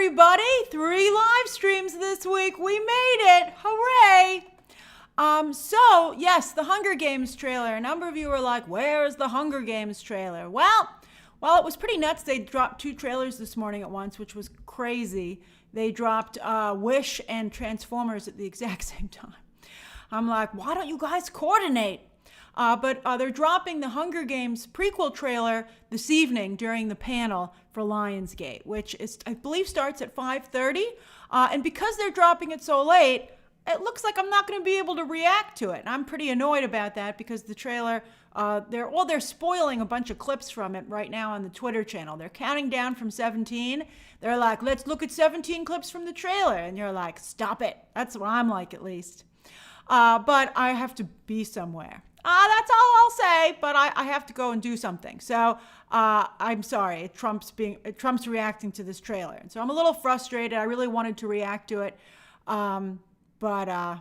everybody. 3 live streams this week. We made it. Hooray. Yes, the Hunger Games trailer. A number of you were like, where's the Hunger Games trailer? Well, it was pretty nuts. They dropped 2 trailers this morning at once, which was crazy. They dropped Wish and Transformers at the exact same time. I'm like, why don't you guys coordinate? But they're dropping the Hunger Games prequel trailer this evening during the panel for Lionsgate, which I believe starts at 5:30. And because they're dropping it so late, it looks like I'm not going to be able to react to it. And I'm pretty annoyed about that because the trailer, they're spoiling a bunch of clips from it right now on the Twitter channel. They're counting down from 17. They're like, let's look at 17 clips from the trailer. And you're like, stop it. That's what I'm like, at least. But I have to be somewhere. That's all I'll say, but I have to go and do something. So I'm sorry, Trump's reacting to this trailer. And so I'm a little frustrated. I really wanted to react to it. But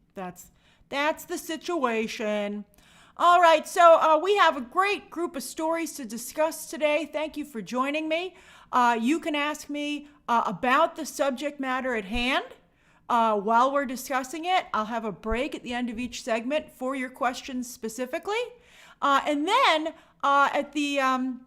that's the situation. All right, so we have a great group of stories to discuss today. Thank you for joining me. You can ask me about the subject matter at hand. While we're discussing it, I'll have a break at the end of each segment for your questions specifically. And then at the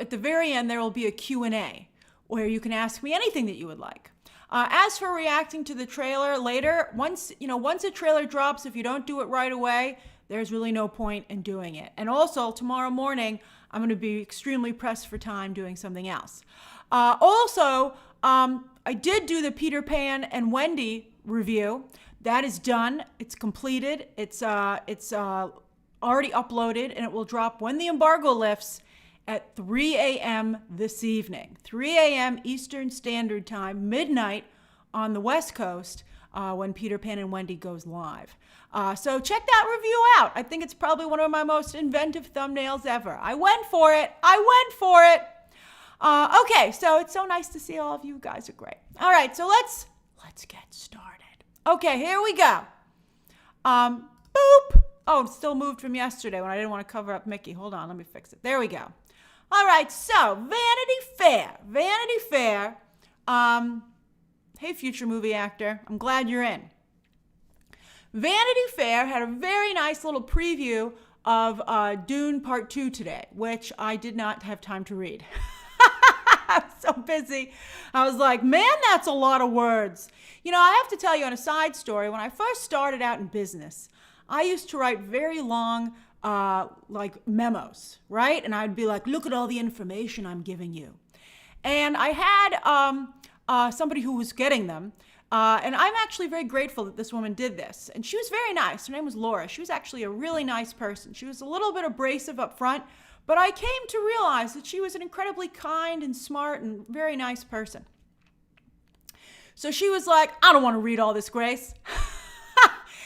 very end, there will be a Q&A where you can ask me anything that you would like. As for reacting to the trailer later, once a trailer drops, if you don't do it right away, there's really no point in doing it. And also, tomorrow morning, I'm going to be extremely pressed for time doing something else. I did do the Peter Pan and Wendy review. That is done. It's completed. It's already uploaded, and it will drop when the embargo lifts at 3 a.m. this evening. 3 a.m. Eastern Standard Time, midnight on the West Coast, when Peter Pan and Wendy goes live. So check that review out. I think it's probably one of my most inventive thumbnails ever. I went for it. Okay, so it's so nice to see all of you. You guys are great. All right, so let's get started. Okay, here we go. Boop. Oh, it still moved from yesterday when I didn't want to cover up Mickey. Hold on, let me fix it. There we go. All right, so Vanity Fair. Hey, future movie actor, I'm glad you're in. Vanity Fair had a very nice little preview of Dune Part 2 today, which I did not have time to read. I'm so busy. I was like, man, that's a lot of words. I have to tell you on a side story, when I first started out in business, I used to write very long memos, right? And I'd be like, look at all the information I'm giving you. And I had somebody who was getting them. And I'm actually very grateful that this woman did this. And she was very nice. Her name was Laura. She was actually a really nice person. She was a little bit abrasive up front, but I came to realize that she was an incredibly kind and smart and very nice person. So she was like, I don't want to read all this, Grace.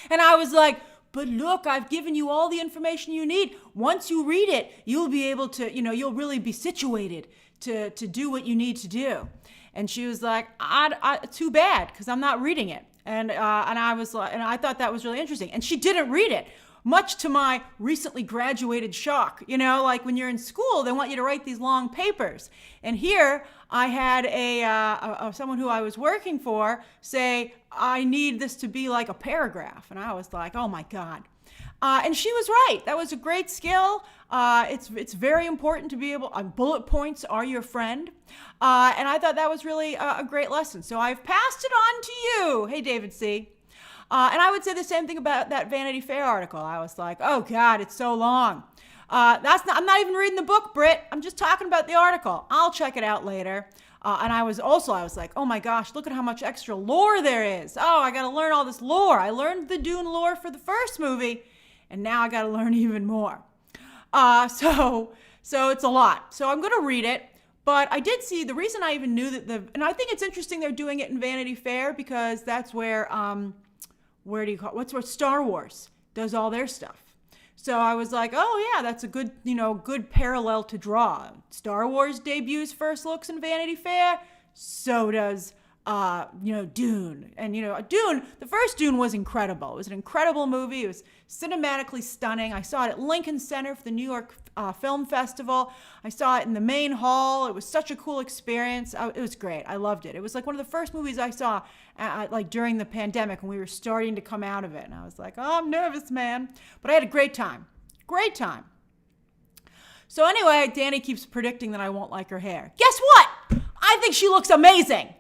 And I was like, but look, I've given you all the information you need. Once you read it, you'll be able to, you'll really be situated to do what you need to do. And she was like, too bad, because I'm not reading it. And I was like, and I thought that was really interesting. And she didn't read it, much to my recently graduated shock. Like when you're in school, they want you to write these long papers. And here I had someone who I was working for say, I need this to be like a paragraph. And I was like, oh my God. And she was right. That was a great skill. It's very important to be able, bullet points are your friend. And I thought that was really a great lesson. So I've passed it on to you. Hey, David C. And I would say the same thing about that Vanity Fair article. I was like, oh God, it's so long. I'm not even reading the book, Britt. I'm just talking about the article. I'll check it out later. And I was like, oh my gosh, look at how much extra lore there is. Oh, I got to learn all this lore. I learned the Dune lore for the first movie, and now I got to learn even more. So it's a lot. So I'm going to read it. But I did see the reason I even knew that and I think it's interesting they're doing it in Vanity Fair because that's where what's where Star Wars does all their stuff. So I was like, oh yeah, that's a good parallel to draw. Star Wars debuts first looks in Vanity Fair. So does Dune. And, Dune, the first Dune was incredible. It was an incredible movie. It was cinematically stunning. I saw it at Lincoln Center for the New York Film Festival. I saw it in the main hall. It was such a cool experience. It was great. I loved it. It was like one of the first movies I saw like during the pandemic when we were starting to come out of it. And I was like, oh, I'm nervous, man. But I had a great time. Great time. So anyway, Danny keeps predicting that I won't like her hair. Guess what? I think she looks amazing.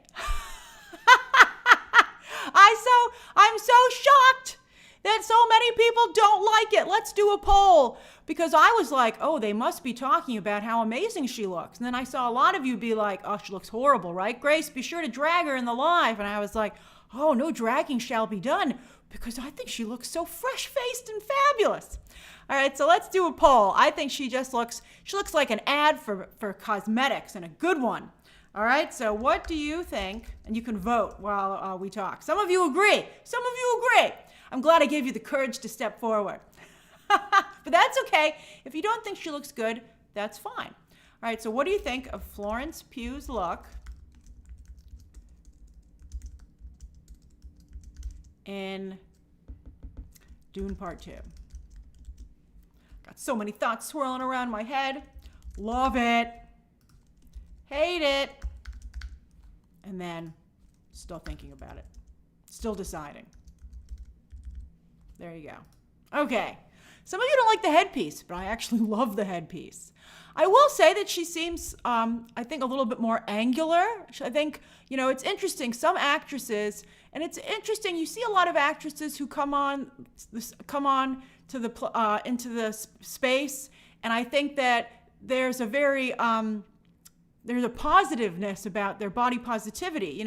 I'm so shocked that so many people don't like it. Let's do a poll. Because I was like, oh, they must be talking about how amazing she looks. And then I saw a lot of you be like, oh, she looks horrible, right? Grace, be sure to drag her in the live. And I was like, oh, no dragging shall be done because I think she looks so fresh-faced and fabulous. All right, so let's do a poll. I think she looks like an ad for cosmetics, and a good one. All right, so what do you think? And you can vote while we talk. Some of you agree. Some of you agree. I'm glad I gave you the courage to step forward. But that's okay. If you don't think she looks good, that's fine. All right, so what do you think of Florence Pugh's look in Dune Part 2? Got so many thoughts swirling around my head. Love it. Hate it. And then still thinking about it. Still deciding. There you go. Okay. Some of you don't like the headpiece, but I actually love the headpiece. I will say that she seems, I think, a little bit more angular. I think, it's interesting. Some actresses, and it's interesting, you see a lot of actresses who come on to the into the space, and I think that there's a very there's a positiveness about their body positivity.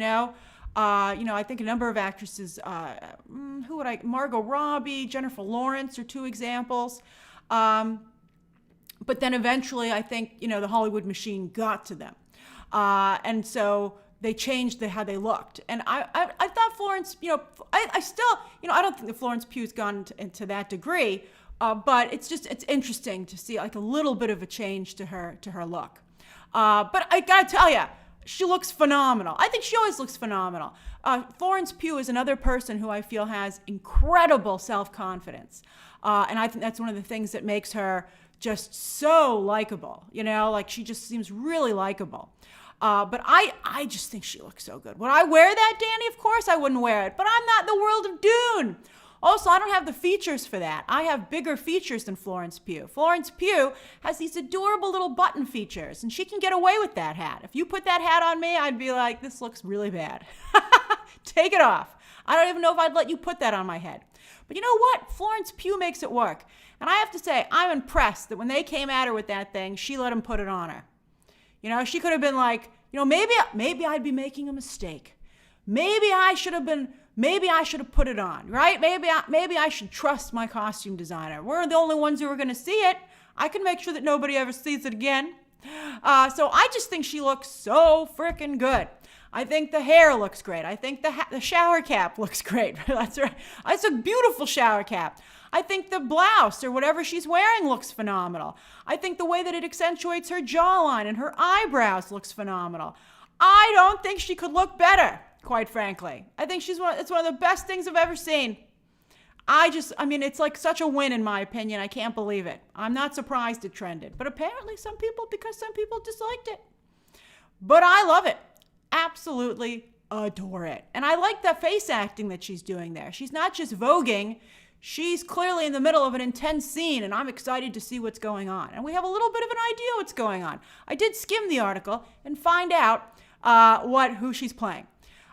I think a number of actresses, Margot Robbie, Jennifer Lawrence are two examples. But then eventually I think, the Hollywood machine got to them. And so they changed how they looked. And I thought Florence, I still, I don't think that Florence Pugh's gone into that degree, but it's interesting to see like a little bit of a change to her look. But I gotta tell you, she looks phenomenal. I think she always looks phenomenal. Florence Pugh is another person who I feel has incredible self-confidence. And I think that's one of the things that makes her just so likable. Like she just seems really likable. But I just think she looks so good. Would I wear that, Danny? Of course I wouldn't wear it. But I'm not in the world of Dune. Also, I don't have the features for that. I have bigger features than Florence Pugh. Florence Pugh has these adorable little button features, and she can get away with that hat. If you put that hat on me, I'd be like, this looks really bad. Take it off. I don't even know if I'd let you put that on my head. But you know what? Florence Pugh makes it work. And I have to say, I'm impressed that when they came at her with that thing, she let them put it on her. She could have been like, maybe I'd be making a mistake. Maybe I should have put it on, right? Maybe I should trust my costume designer. We're the only ones who are going to see it. I can make sure that nobody ever sees it again. So I just think she looks so freaking good. I think the hair looks great. I think the shower cap looks great. That's right. It's a beautiful shower cap. I think the blouse or whatever she's wearing looks phenomenal. I think the way that it accentuates her jawline and her eyebrows looks phenomenal. I don't think she could look better, quite frankly. I think it's one of the best things I've ever seen. It's like such a win in my opinion. I can't believe it. I'm not surprised it trended. But apparently some people disliked it. But I love it. Absolutely adore it. And I like the face acting that she's doing there. She's not just voguing. She's clearly in the middle of an intense scene, and I'm excited to see what's going on. And we have a little bit of an idea what's going on. I did skim the article and find out who she's playing.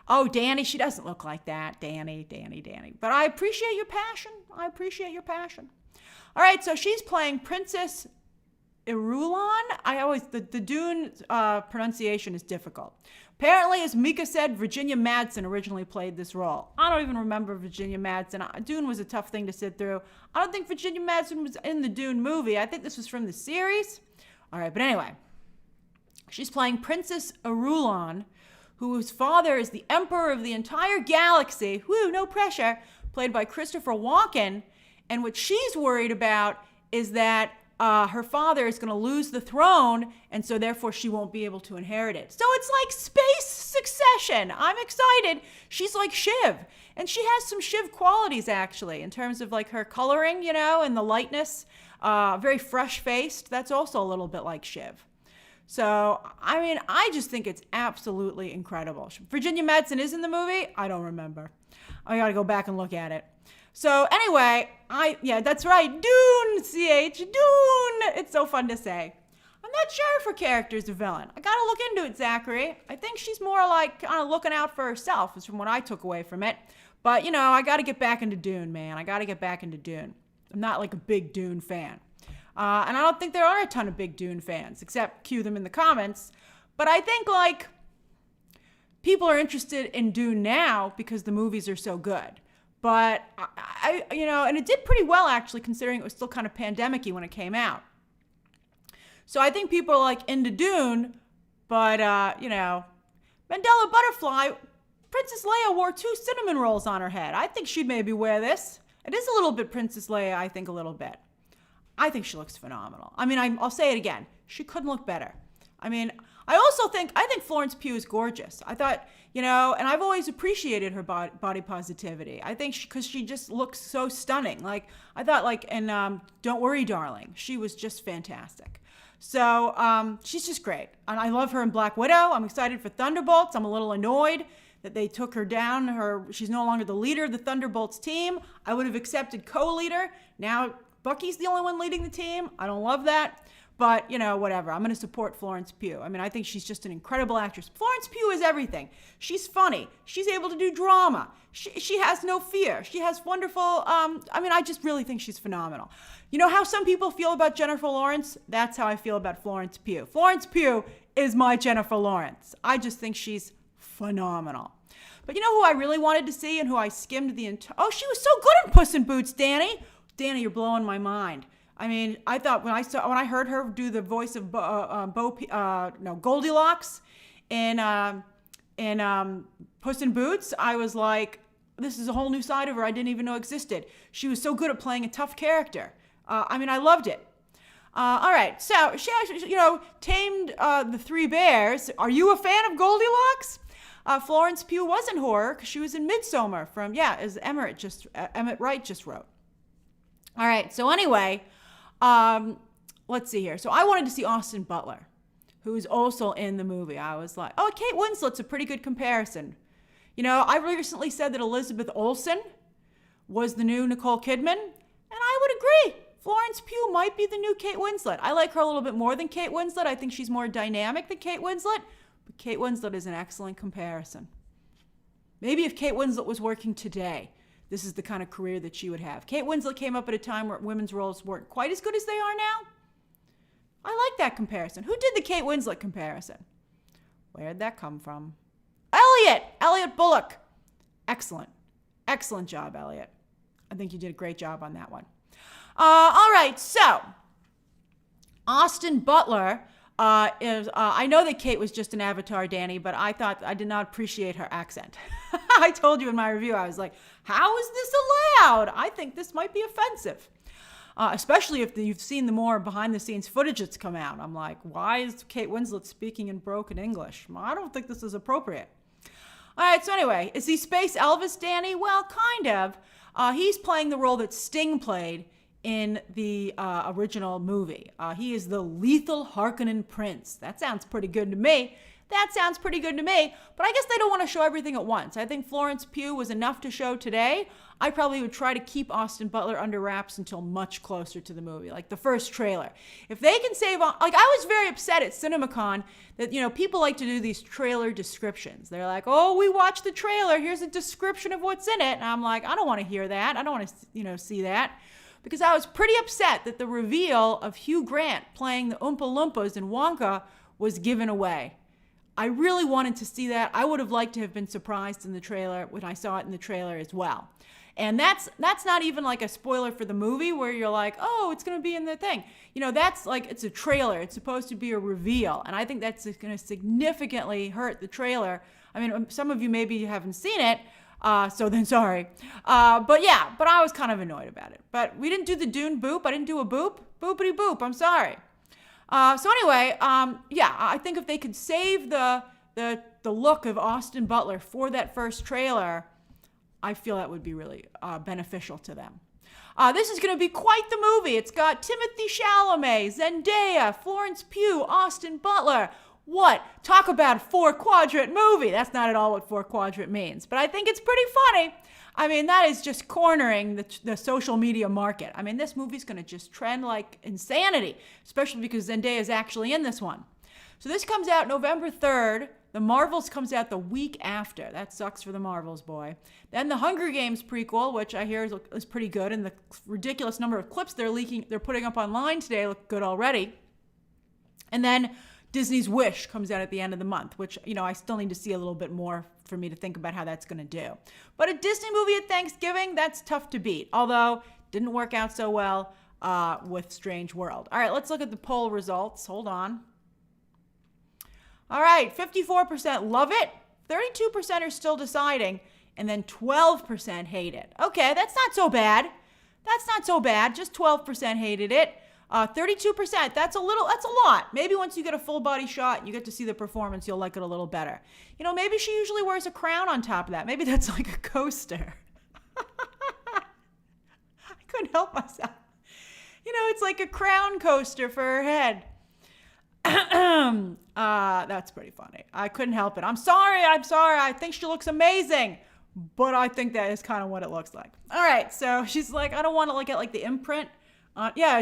Oh, Danny, she doesn't look like that. Danny. But I appreciate your passion. All right, so she's playing Princess Irulan. The Dune pronunciation is difficult. Apparently, as Mika said, Virginia Madsen originally played this role. I don't even remember Virginia Madsen. Dune was a tough thing to sit through. I don't think Virginia Madsen was in the Dune movie. I think this was from the series. All right, but anyway. She's playing Princess Irulan, whose father is the emperor of the entire galaxy. Woo, no pressure. Played by Christopher Walken. And what she's worried about is that her father is going to lose the throne, and so therefore she won't be able to inherit it. So it's like space succession. I'm excited. She's like Shiv, and she has some Shiv qualities actually in terms of like her coloring, and the lightness. Very fresh-faced. That's also a little bit like Shiv. So, I mean, I just think it's absolutely incredible. Virginia Madsen is in the movie? I don't remember. I got to go back and look at it. So anyway, that's right. Dune, Dune. It's so fun to say. I'm not sure if her character's a villain. I got to look into it, Zachary. I think she's more like kind of looking out for herself, is from what I took away from it. But, I got to get back into Dune, man. I got to get back into Dune. I'm not like a big Dune fan. And I don't think there are a ton of big Dune fans, except cue them in the comments. But I think like people are interested in Dune now because the movies are so good. But and it did pretty well actually, considering it was still kind of pandemic-y when it came out. So I think people are like into Dune, but Mandela Butterfly, Princess Leia wore 2 cinnamon rolls on her head. I think she'd maybe wear this. It is a little bit Princess Leia, I think a little bit. I think she looks phenomenal. I mean, I'll say it again. She couldn't look better. I mean, I think Florence Pugh is gorgeous. I thought, and I've always appreciated her body positivity. I think because she just looks so stunning. Like, I thought like in Don't Worry, Darling, she was just fantastic. So she's just great. And I love her in Black Widow. I'm excited for Thunderbolts. I'm a little annoyed that they took her down. She's no longer the leader of the Thunderbolts team. I would have accepted co-leader. Now Bucky's the only one leading the team. I don't love that. But, whatever. I'm going to support Florence Pugh. I mean, I think she's just an incredible actress. Florence Pugh is everything. She's funny. She's able to do drama. She has no fear. She has wonderful, I just really think she's phenomenal. You know how some people feel about Jennifer Lawrence? That's how I feel about Florence Pugh. Florence Pugh is my Jennifer Lawrence. I just think she's phenomenal. But you know who I really wanted to see and who I skimmed the entire... Oh, she was so good in Puss in Boots, Danny. Danny, you're blowing my mind. I mean, I thought when I heard her do the voice of Goldilocks in Puss in Boots, I was like, this is a whole new side of her I didn't even know existed. She was so good at playing a tough character. I loved it. All right, so she actually, tamed the 3 bears. Are you a fan of Goldilocks? Florence Pugh was in horror because she was in Midsommar as Emmett Wright just wrote. All right, so anyway, let's see here. So I wanted to see Austin Butler, who is also in the movie. I was like, oh, Kate Winslet's a pretty good comparison. I recently said that Elizabeth Olsen was the new Nicole Kidman, and I would agree. Florence Pugh might be the new Kate Winslet. I like her a little bit more than Kate Winslet. I think she's more dynamic than Kate Winslet, but Kate Winslet is an excellent comparison. Maybe if Kate Winslet was working today, this is the kind of career that she would have. Kate Winslet came up at a time where women's roles weren't quite as good as they are now. I like that comparison. Who did the Kate Winslet comparison? Where'd that come from? Elliot Bullock. Excellent job, Elliot. I think you did a great job on that one. All right, so Austin Butler I know that Kate was just an avatar, Danny, but I did not appreciate her accent. I told you in my review, I was like, how is this allowed? I think this might be offensive. Especially if you've seen the more behind-the-scenes footage that's come out. I'm like, why is Kate Winslet speaking in broken English? I don't think this is appropriate. All right, so anyway, is he Space Elvis, Danny? Well, kind of. He's playing the role that Sting played in the original movie. He is the lethal Harkonnen prince. That sounds pretty good to me. But I guess they don't want to show everything at once. I think Florence Pugh was enough to show today. I probably would try to keep Austin Butler under wraps until much closer to the movie, like the first trailer. If they can save on, like I was very upset at CinemaCon that, people like to do these trailer descriptions. They're like, oh, we watched the trailer. Here's a description of what's in it. And I'm like, I don't want to hear that. I don't want to, see that. Because I was pretty upset that the reveal of Hugh Grant playing the Oompa Loompas in Wonka was given away. I really wanted to see that. I would have liked to have been surprised in the trailer when I saw it in the trailer as well. And that's not even like a spoiler for the movie where you're like, oh, it's going to be in the thing. That's like, it's a trailer. It's supposed to be a reveal. And I think that's going to significantly hurt the trailer. I mean, some of you maybe haven't seen it. So then sorry. But I was kind of annoyed about it. But we didn't do the Dune boop. I didn't do a boop. Boopity boop. I'm sorry. So anyway, yeah, I think if they could save the look of Austin Butler for that first trailer, I feel that would be really beneficial to them. This is going to be quite the movie. It's got Timothée Chalamet, Zendaya, Florence Pugh, Austin Butler. What? Talk about a 4-quadrant movie. That's not at all what 4-quadrant means, but I think it's pretty funny. I mean, that is just cornering the social media market. I mean, this movie's going to just trend like insanity, especially because Zendaya is actually in this one. So this comes out November 3rd. The Marvels comes out the week after. That sucks for the Marvels, boy. Then the Hunger Games prequel, which I hear is pretty good, and the ridiculous number of clips they're putting up online today look good already. And then Disney's Wish comes out at the end of the month, which, I still need to see a little bit more for me to think about how that's going to do. But a Disney movie at Thanksgiving, that's tough to beat. Although, didn't work out so well with Strange World. All right, let's look at the poll results. Hold on. All right, 54% love it. 32% are still deciding. And then 12% hate it. Okay, that's not so bad. That's not so bad. Just 12% hated it. 32%, that's a lot. Maybe once you get a full body shot and you get to see the performance, you'll like it a little better. Maybe she usually wears a crown on top of that. Maybe that's like a coaster. I couldn't help myself. It's like a crown coaster for her head. That's pretty funny. I couldn't help it. I'm sorry. I think she looks amazing. But I think that is kind of what it looks like. All right, so she's like, I don't want to get like the imprint.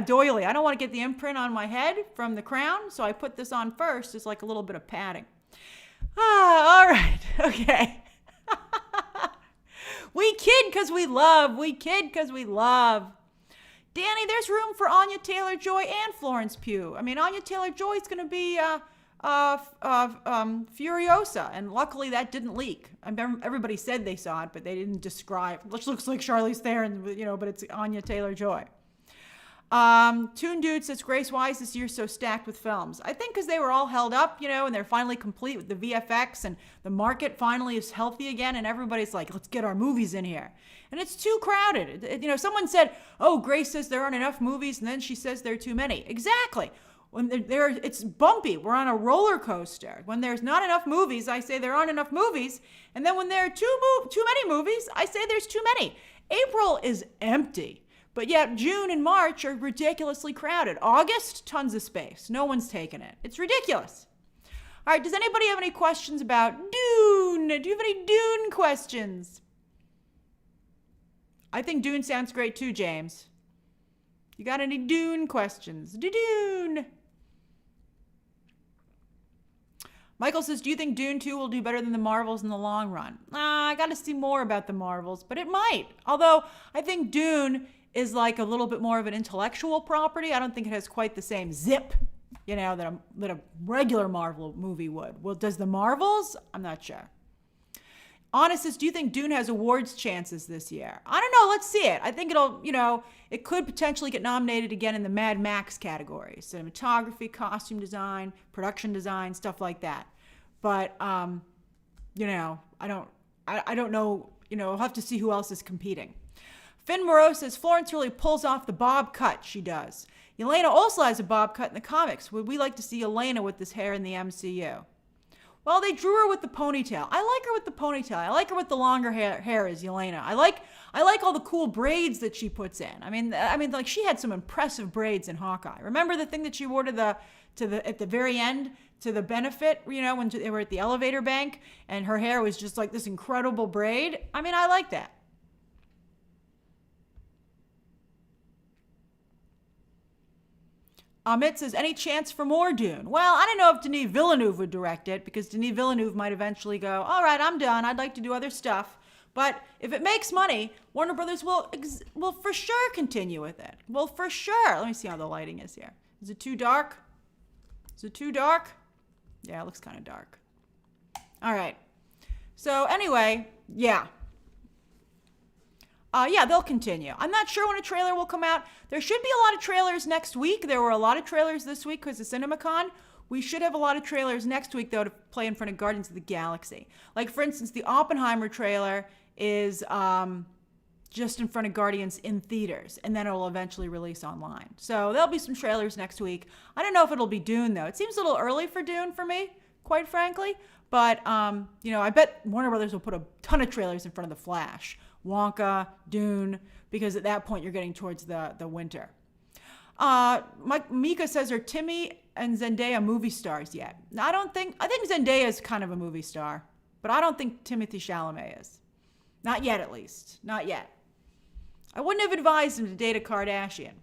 Doily. I don't want to get the imprint on my head from the crown, so I put this on first as like a little bit of padding. All right. Okay. We kid because we love. Danny, there's room for Anya Taylor-Joy and Florence Pugh. I mean, Anya Taylor-Joy is going to be Furiosa, and luckily that didn't leak. I remember everybody said they saw it, but they didn't describe. Which looks like Charlize Theron, but it's Anya Taylor-Joy. Toon Dude says Grace, why is this year so stacked with films? I think because they were all held up, and they're finally complete with the VFX, and the market finally is healthy again, and everybody's like, let's get our movies in here. And it's too crowded. Someone said, oh, Grace says there aren't enough movies, and then she says there are too many. Exactly. When it's bumpy. We're on a roller coaster. When there's not enough movies, I say there aren't enough movies. And then when there are too many movies, I say there's too many. April is empty. But yet June and March are ridiculously crowded. August, tons of space. No one's taking it. It's ridiculous. All right, does anybody have any questions about Dune? Do you have any Dune questions? I think Dune sounds great too, James. You got any Dune questions? Dune. Michael says, do you think Dune 2 will do better than the Marvels in the long run? I got to see more about the Marvels, but it might. Although I think Dune is like a little bit more of an intellectual property. I don't think it has quite the same zip, that a regular Marvel movie would. Well, does the Marvels? I'm not sure. Honest says, do you think Dune has awards chances this year? I don't know. Let's see it. I think it could potentially get nominated again in the Mad Max category. Cinematography, costume design, production design, stuff like that. But, I don't know. We'll have to see who else is competing. Finn Moreau says, Florence really pulls off the bob cut. She does. Yelena also has a bob cut in the comics. Would we like to see Yelena with this hair in the MCU? Well, they drew her with the ponytail. I like her with the ponytail. I like her with the longer hair as Yelena. I like all the cool braids that she puts in. I mean, like she had some impressive braids in Hawkeye. Remember the thing that she wore at the very end to the benefit, when they were at the elevator bank and her hair was just like this incredible braid? I mean, I like that. Amit says, any chance for more Dune? Well, I don't know if Denis Villeneuve would direct it, because Denis Villeneuve might eventually go, all right, I'm done. I'd like to do other stuff. But if it makes money, Warner Brothers will for sure continue with it. Well, for sure. Let me see how the lighting is here. Is it too dark? Yeah, it looks kind of dark. All right. So anyway, yeah. They'll continue. I'm not sure when a trailer will come out. There should be a lot of trailers next week. There were a lot of trailers this week because of CinemaCon. We should have a lot of trailers next week, though, to play in front of Guardians of the Galaxy. Like, for instance, the Oppenheimer trailer is just in front of Guardians in theaters, and then it'll eventually release online. So there'll be some trailers next week. I don't know if it'll be Dune, though. It seems a little early for Dune for me, quite frankly. But, I bet Warner Brothers will put a ton of trailers in front of The Flash, Wonka, Dune, because at that point you're getting towards the winter. Mika says, are Timmy and Zendaya movie stars yet? I think Zendaya is kind of a movie star, but I don't think Timothée Chalamet is. Not yet, at least. Not yet. I wouldn't have advised him to date a Kardashian.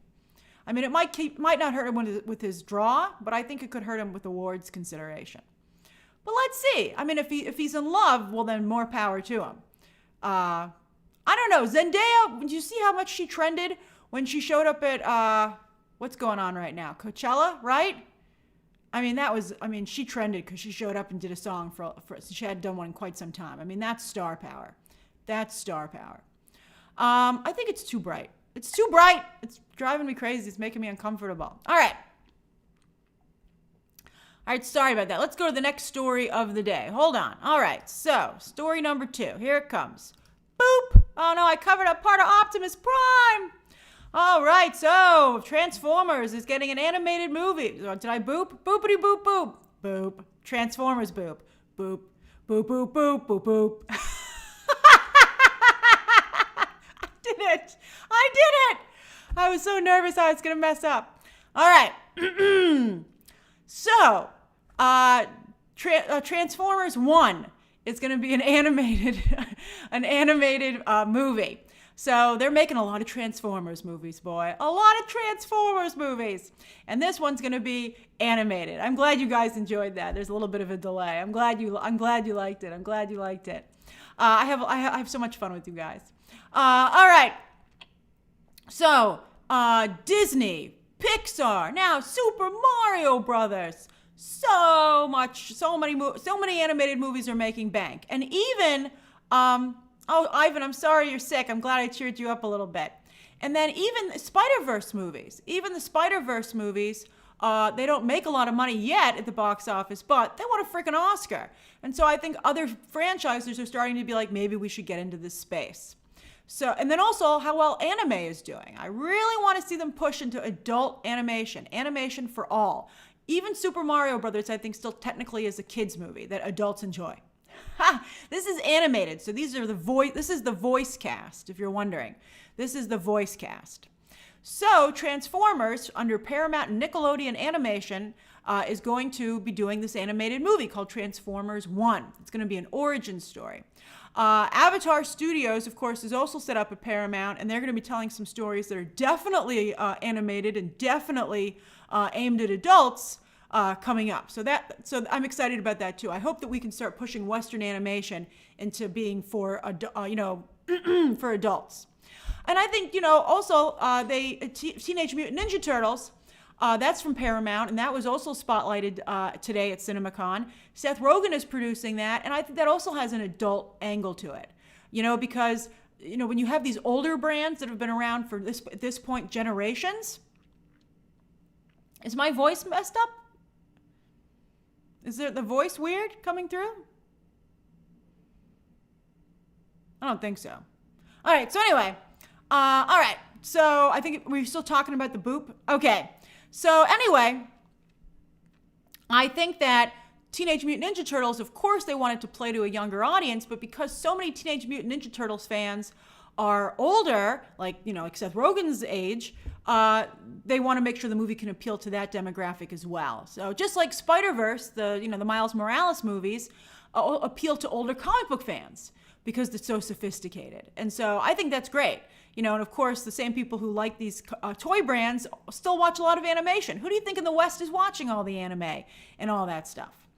I mean, it might not hurt him with his draw, but I think it could hurt him with awards consideration. But let's see. I mean, if he's in love, well, then more power to him. I don't know. Zendaya, did you see how much she trended when she showed up at, what's going on right now? Coachella, right? I mean, she trended because she showed up and did a song for she had done one in quite some time. I mean, that's star power. That's star power. I think it's too bright. It's too bright. It's driving me crazy. It's making me uncomfortable. All right, sorry about that. Let's go to the next story of the day. Hold on. All right, so story number 2. Here it comes. Boop. Oh, no, I covered up part of Optimus Prime. All right, so Transformers is getting an animated movie. Did I boop? Boopity boop boop. Boop. Transformers boop. Boop. Boop boop boop boop boop. I did it. I was so nervous I was going to mess up. All right. So, Transformers 1 is going to be an animated movie. So they're making a lot of Transformers movies, boy. A lot of Transformers movies. And this one's going to be animated. I'm glad you guys enjoyed that. There's a little bit of a delay. I'm glad you liked it. I have so much fun with you guys. All right. So, Disney, Pixar, now Super Mario Brothers. So many animated movies are making bank. And even, Ivan, I'm sorry you're sick. I'm glad I cheered you up a little bit. And then even the Spider-Verse movies, they don't make a lot of money yet at the box office, but they want a freaking Oscar. And so I think other franchises are starting to be like, maybe we should get into this space. So, and then also how well anime is doing. I really want to see them push into adult animation for all. Even Super Mario Brothers, I think, still technically is a kids movie that adults enjoy. This is animated, so this is the voice cast, if you're wondering. This is the voice cast. So Transformers, under Paramount and Nickelodeon Animation, is going to be doing this animated movie called Transformers 1. It's going to be an origin story. Avatar Studios, of course, is also set up at Paramount, and they're going to be telling some stories that are definitely animated and definitely aimed at adults coming up. So I'm excited about that too. I hope that we can start pushing Western animation into being for for adults. And I think also Teenage Mutant Ninja Turtles. That's from Paramount, and that was also spotlighted today at CinemaCon. Seth Rogen is producing that, and I think that also has an adult angle to it. Because when you have these older brands that have been around for at this point generations. Is my voice messed up? Is the voice weird coming through? I don't think so. All right. So anyway, all right. So I think we're still talking about the boop. Okay. So anyway, I think that Teenage Mutant Ninja Turtles, of course, they wanted to play to a younger audience, but because so many Teenage Mutant Ninja Turtles fans are older, like Seth Rogen's age, they want to make sure the movie can appeal to that demographic as well. So just like Spider-Verse, the Miles Morales movies appeal to older comic book fans because they're so sophisticated. And so I think that's great. And of course, the same people who like these toy brands still watch a lot of animation. Who do you think in the West is watching all the anime and all that stuff?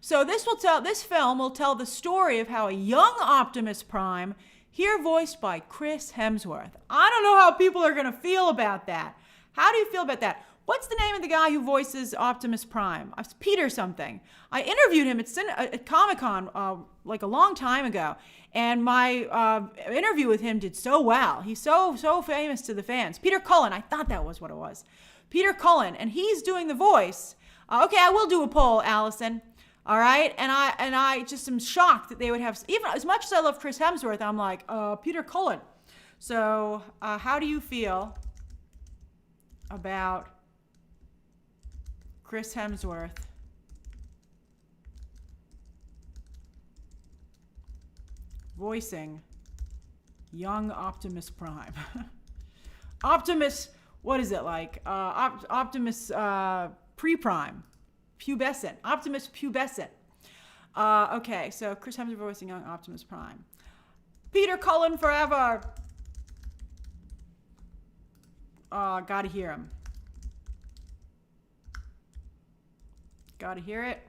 So this film will tell the story of how a young Optimus Prime, here voiced by Chris Hemsworth. I don't know how people are going to feel about that. How do you feel about that? What's the name of the guy who voices Optimus Prime? Peter something. I interviewed him at Comic-Con like a long time ago, and my interview with him did so well. He's so famous to the fans. Peter Cullen, I thought that was what it was. Peter Cullen, and he's doing the voice. Okay, I will do a poll, Allison. All right, and I just am shocked that they would have, even as much as I love Chris Hemsworth, I'm like, Peter Cullen. So, how do you feel about Chris Hemsworth voicing young Optimus Prime? Optimus, what is it like? Optimus pre-prime, pubescent, Optimus pubescent. Okay, so Chris Hemsworth voicing young Optimus Prime. Peter Cullen forever. Gotta hear him. Gotta hear it.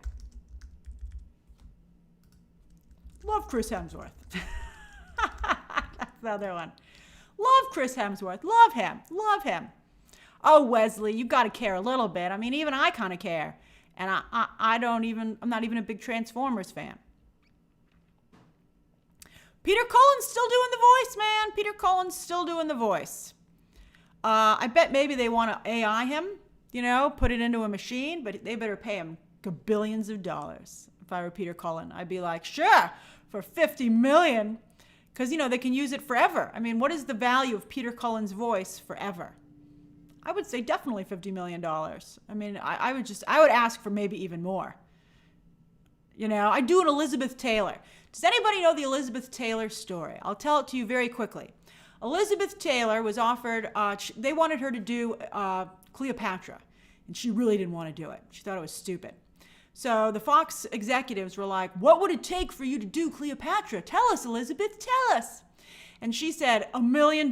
Love Chris Hemsworth. That's the other one. Love Chris Hemsworth. Love him. Love him. Oh, Wesley, you got to care a little bit. I mean, even I kind of care. And I'm not even a big Transformers fan. Peter Cullen's still doing the voice, man. Peter Cullen's still doing the voice. I bet maybe they want to AI him, put it into a machine, but they better pay him billions of dollars. If I were Peter Cullen, I'd be like, sure, for $50 million. Because, they can use it forever. I mean, what is the value of Peter Cullen's voice forever? I would say definitely $50 million. I mean, I would ask for maybe even more. I'd do an Elizabeth Taylor. Does anybody know the Elizabeth Taylor story? I'll tell it to you very quickly. Elizabeth Taylor was offered, they wanted her to do Cleopatra, and she really didn't want to do it. She thought it was stupid. So the Fox executives were like, what would it take for you to do Cleopatra? Tell us, Elizabeth, tell us. And she said, $1 million,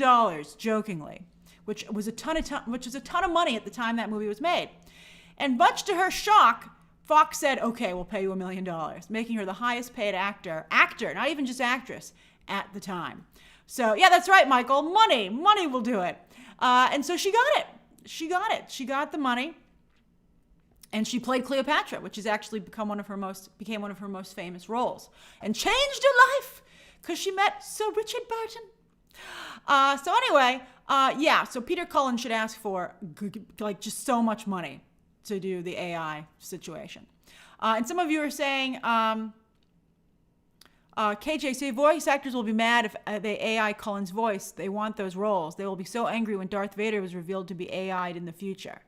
jokingly, which was a ton of money at the time that movie was made. And much to her shock, Fox said, okay, we'll pay you $1 million, making her the highest paid actor, not even just actress, at the time. So yeah, that's right, Michael, money will do it. And so she got it. She got the money. And she played Cleopatra, which has actually became one of her most famous roles, and changed her life because she met Sir Richard Burton. So anyway, so Peter Cullen should ask for just so much money to do the AI situation. And some of you are saying, KJ, say voice actors will be mad if they AI Cullen's voice. They want those roles. They will be so angry when Darth Vader was revealed to be AI'd in the future.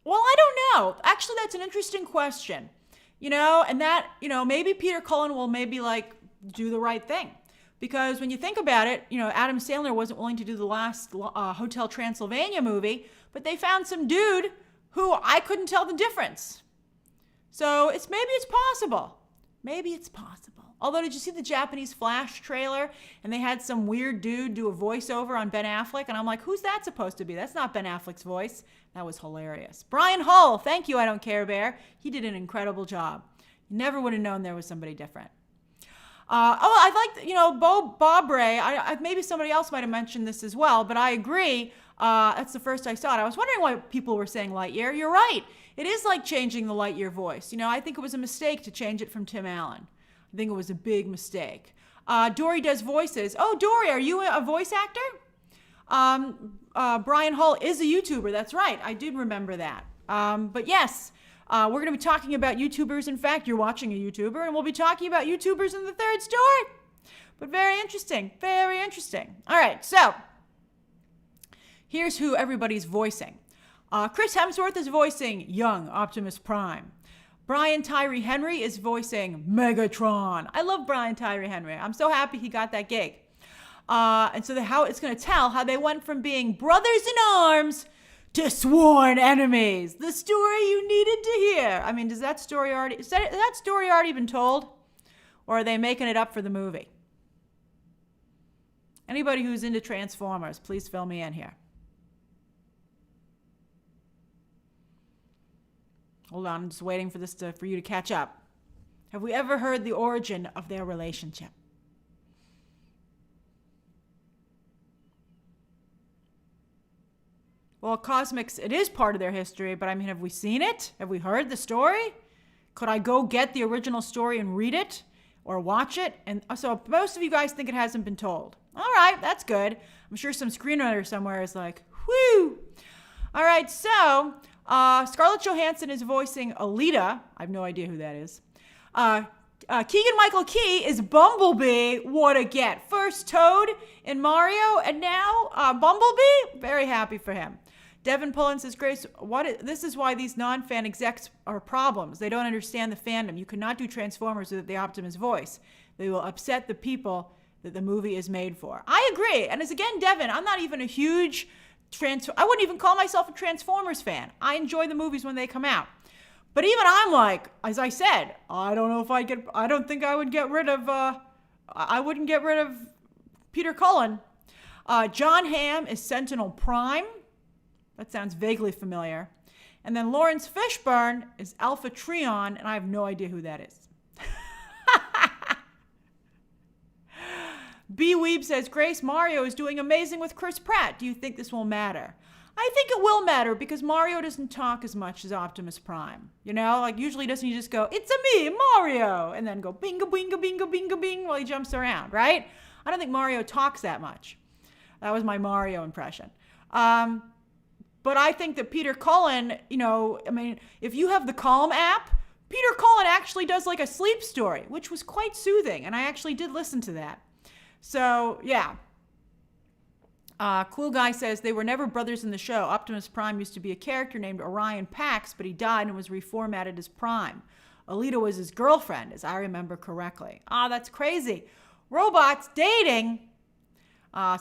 Well, I don't know. Actually, that's an interesting question. And that, maybe Peter Cullen will maybe do the right thing. Because when you think about it, Adam Sandler wasn't willing to do the last Hotel Transylvania movie, but they found some dude who I couldn't tell the difference. So maybe it's possible. Maybe it's possible. Although, did you see the Japanese Flash trailer? And they had some weird dude do a voiceover on Ben Affleck. And I'm like, who's that supposed to be? That's not Ben Affleck's voice. That was hilarious. Brian Hull, thank you, I Don't Care Bear. He did an incredible job. You never would have known there was somebody different. I liked, Bob Ray. Maybe somebody else might have mentioned this as well, but I agree. That's the first I saw it. I was wondering why people were saying Lightyear. You're right. It is like changing the Lightyear voice. I think it was a mistake to change it from Tim Allen. I think it was a big mistake. Dory does voices. Oh, Dory, are you a voice actor? Brian Hull is a YouTuber. That's right. I did remember that. But yes, we're going to be talking about YouTubers. In fact, you're watching a YouTuber, and we'll be talking about YouTubers in the third story. But very interesting. Very interesting. All right, so here's who everybody's voicing. Chris Hemsworth is voicing young Optimus Prime. Brian Tyree Henry is voicing Megatron. I love Brian Tyree Henry. I'm so happy he got that gig. And so how it's going to tell how they went from being brothers in arms to sworn enemies. The story you needed to hear. I mean, is that story already been told? Or are they making it up for the movie? Anybody who's into Transformers, please fill me in here. Hold on, I'm just waiting for for you to catch up. Have we ever heard the origin of their relationship? Well, Cosmics, it is part of their history, but I mean, have we seen it? Have we heard the story? Could I go get the original story and read it or watch it? And so most of you guys think it hasn't been told. All right, that's good. I'm sure some screenwriter somewhere is like, whoo. All right, so Scarlett Johansson is voicing Alita. I have no idea who that is. Keegan-Michael Key is Bumblebee. What a get. First Toad in Mario, and now Bumblebee. Very happy for him. Devin Pullen says, Grace, this is why these non-fan execs are problems. They don't understand the fandom. You cannot do Transformers with the Optimus voice. They will upset the people that the movie is made for. I agree. And as again, Devin, I'm not even a huge I wouldn't even call myself a Transformers fan. I enjoy the movies when they come out. But even I'm like, as I said, I don't know if I don't think I would get rid of, I wouldn't get rid of Peter Cullen. John Hamm is Sentinel Prime. That sounds vaguely familiar. And then Lawrence Fishburne is Alpha Trion, and I have no idea who that is. B. Weeb says, Grace, Mario is doing amazing with Chris Pratt. Do you think this will matter? I think it will matter because Mario doesn't talk as much as Optimus Prime. You know, like usually doesn't he just go, it's a me, Mario, and then go binga, binga, binga, binga, bing while he jumps around, right? I don't think Mario talks that much. That was my Mario impression. But I think that Peter Cullen, you know, I mean, if you have the Calm app, Peter Cullen actually does like a sleep story, which was quite soothing, and I actually did listen to that. So, yeah. Cool Guy says, they were never brothers in the show. Optimus Prime used to be a character named Orion Pax, but he died and was reformatted as Prime. Alita was his girlfriend, as I remember correctly. That's crazy. Robots dating.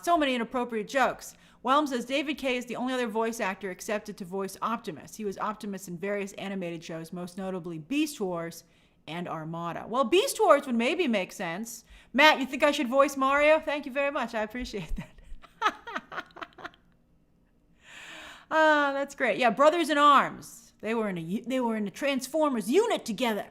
So many inappropriate jokes. Whelm says, David Kaye is the only other voice actor accepted to voice Optimus. He was Optimus in various animated shows, most notably Beast Wars and Armada. Well, Beast Wars would maybe make sense. Matt, you think I should voice Mario? Thank you very much. I appreciate that. That's great. Yeah, Brothers in Arms. They were in a Transformers unit together.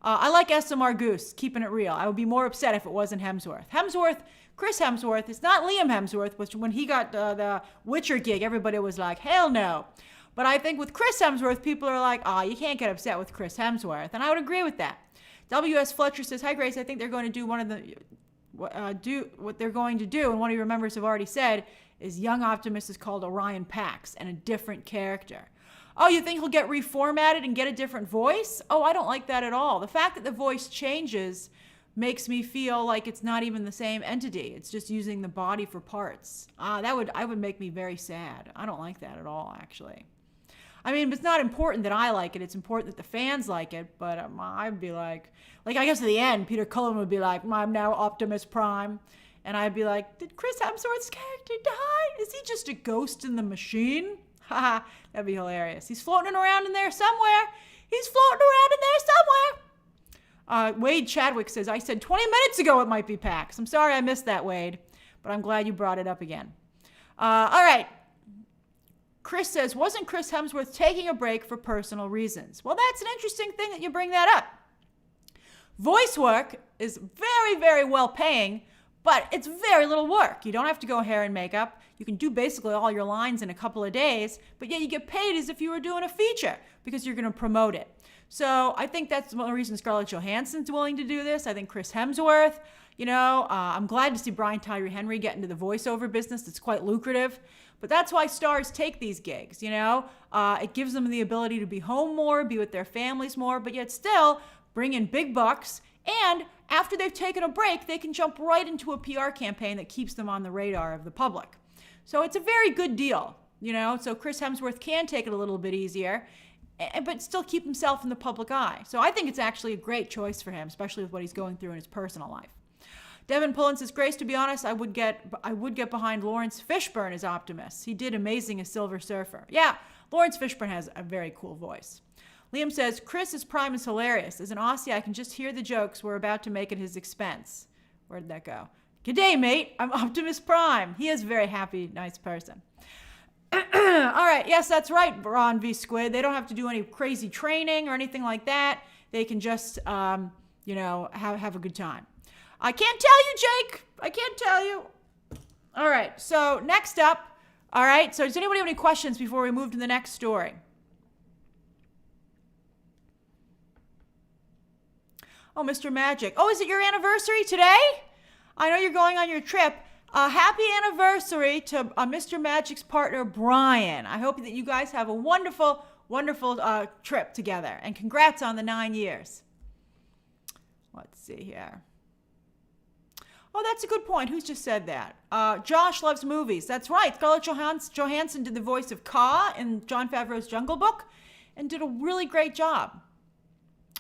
I like SMR Goose, keeping it real. I would be more upset if it wasn't Hemsworth. Chris Hemsworth, it's not Liam Hemsworth, which when he got the Witcher gig, everybody was like, hell no. But I think with Chris Hemsworth, people are like, you can't get upset with Chris Hemsworth. And I would agree with that. W.S. Fletcher says, hi, Grace, I think they're going to do what they're going to do, and one of your members have already said, is young Optimus is called Orion Pax and a different character. Oh, you think he'll get reformatted and get a different voice? Oh, I don't like that at all. The fact that the voice changes makes me feel like it's not even the same entity. It's just using the body for parts. I would make me very sad. I don't like that at all, actually. I mean, it's not important that I like it. It's important that the fans like it. But I'd be like I guess at the end, Peter Cullen would be like, I'm now Optimus Prime. And I'd be like, did Chris Hemsworth's character die? Is he just a ghost in the machine? Haha, that'd be hilarious. He's floating around in there somewhere. Wade Chadwick says, I said 20 minutes ago it might be Pax. I'm sorry I missed that, Wade. But I'm glad you brought it up again. All right. Chris says, wasn't Chris Hemsworth taking a break for personal reasons? Well, that's an interesting thing that you bring that up. Voice work is very, very well paying, but it's very little work. You don't have to go hair and makeup. You can do basically all your lines in a couple of days, but yet you get paid as if you were doing a feature because you're going to promote it. So I think that's one reason Scarlett Johansson's willing to do this. I think Chris Hemsworth, I'm glad to see Brian Tyree Henry get into the voiceover business. It's quite lucrative. But that's why stars take these gigs, It gives them the ability to be home more, be with their families more, but yet still bring in big bucks. And after they've taken a break, they can jump right into a PR campaign that keeps them on the radar of the public. So it's a very good deal, So Chris Hemsworth can take it a little bit easier, but still keep himself in the public eye. So I think it's actually a great choice for him, especially with what he's going through in his personal life. Devin Pullen says, Grace, to be honest, I would get behind Lawrence Fishburne as Optimus. He did amazing as Silver Surfer. Yeah, Lawrence Fishburne has a very cool voice. Liam says, Chris as Prime is hilarious. As an Aussie, I can just hear the jokes we're about to make at his expense. Where did that go? G'day, mate. I'm Optimus Prime. He is a very happy, nice person. All right. Yes, that's right, Ron V. Squid. They don't have to do any crazy training or anything like that. They can just, have a good time. I can't tell you, Jake. I can't tell you. All right. So next up. All right. So does anybody have any questions before we move to the next story? Oh, Mr. Magic. Oh, is it your anniversary today? I know you're going on your trip. Happy anniversary to Mr. Magic's partner, Brian. I hope that you guys have a wonderful, wonderful trip together. And congrats on the 9 years. Let's see here. Oh, that's a good point. Who's just said that? Josh loves movies. That's right. Scarlett Johansson did the voice of Kaa in Jon Favreau's Jungle Book and did a really great job.